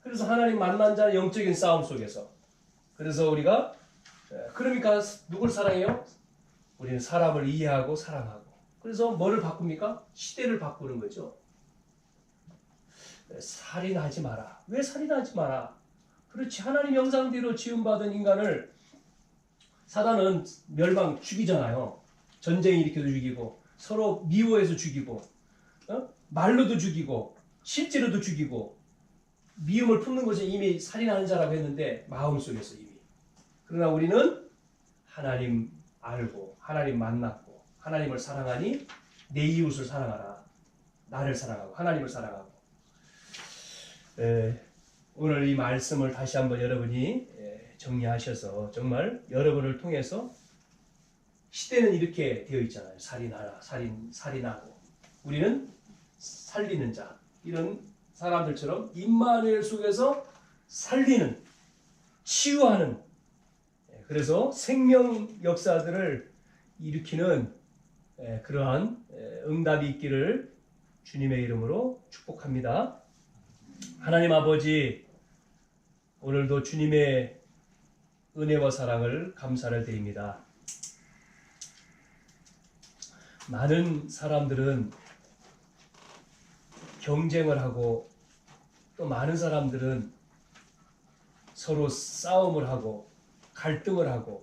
그래서 하나님 만난 자 영적인 싸움 속에서. 그래서 우리가 그러니까 누굴 사랑해요? 우리는 사람을 이해하고 사랑하고. 그래서 뭐를 바꿉니까? 시대를 바꾸는 거죠. 살인하지 마라. 왜 살인하지 마라? 그렇지. 하나님 형상대로 지음받은 인간을 사단은 멸망 죽이잖아요. 전쟁 일으켜서 죽이고 서로 미워해서 죽이고 말로도 죽이고 실제로도 죽이고 미움을 품는 것은 이미 살인하는 자라고 했는데 마음속에서 이미. 그러나 우리는 하나님 알고 하나님 만났고 하나님을 사랑하니 내 이웃을 사랑하라. 나를 사랑하고 하나님을 사랑하고. 오늘 이 말씀을 다시 한번 여러분이 정리하셔서 정말 여러분을 통해서 시대는 이렇게 되어 있잖아요. 살인하라, 살인하고. 우리는 살리는 자. 이런 사람들처럼 임마누엘 속에서 살리는, 치유하는. 그래서 생명 역사들을 일으키는 그러한 응답이 있기를 주님의 이름으로 축복합니다. 하나님 아버지, 오늘도 주님의 은혜와 사랑을 감사를 드립니다. 많은 사람들은 경쟁을 하고 또 많은 사람들은 서로 싸움을 하고 갈등을 하고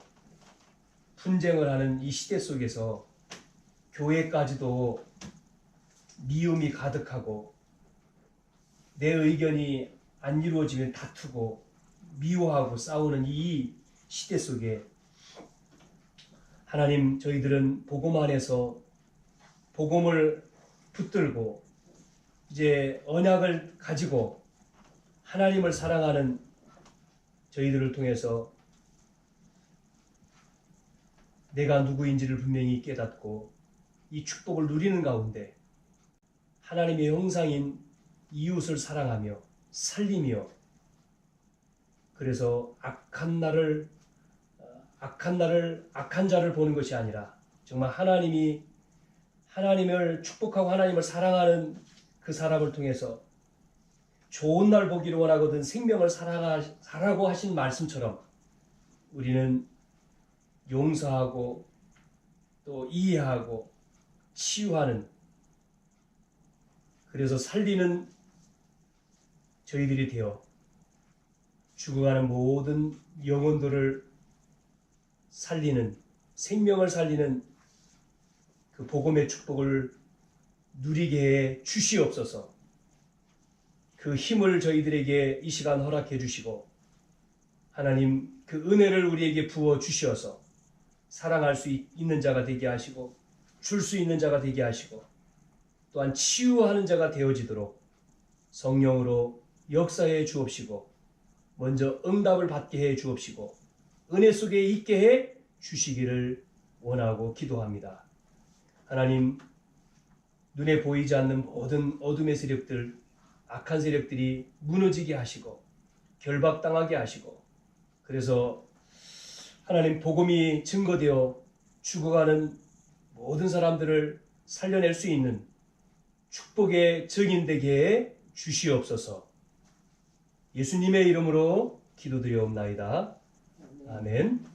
분쟁을 하는 이 시대 속에서 교회까지도 미움이 가득하고 내 의견이 안 이루어지면 다투고 미워하고 싸우는 이 시대 속에 하나님, 저희들은 복음 안에서 복음을 붙들고 이제 언약을 가지고 하나님을 사랑하는 저희들을 통해서 내가 누구인지를 분명히 깨닫고 이 축복을 누리는 가운데 하나님의 형상인 이웃을 사랑하며 살리며 그래서 악한 자를 보는 것이 아니라 정말 하나님을 축복하고 하나님을 사랑하는 그 사람을 통해서 좋은 날 보기를 원하거든 생명을 살아라고 하신 말씀처럼 우리는 용서하고 또 이해하고 치유하는 그래서 살리는 저희들이 되어 죽어가는 모든 영혼들을 살리는 생명을 살리는 그 복음의 축복을 누리게 해 주시옵소서. 그 힘을 저희들에게 이 시간 허락해 주시고 하나님 그 은혜를 우리에게 부어 주시어서 사랑할 수 있는 자가 되게 하시고 줄 수 있는 자가 되게 하시고 또한 치유하는 자가 되어지도록 성령으로 역사해 주옵시고 먼저 응답을 받게 해 주옵시고 은혜 속에 있게 해 주시기를 원하고 기도합니다. 하나님, 눈에 보이지 않는 모든 어둠의 세력들, 악한 세력들이 무너지게 하시고 결박당하게 하시고 그래서 하나님 복음이 증거되어 죽어가는 모든 사람들을 살려낼 수 있는 축복의 증인되게 해 주시옵소서. 예수님의 이름으로 기도드리옵나이다. 아멘.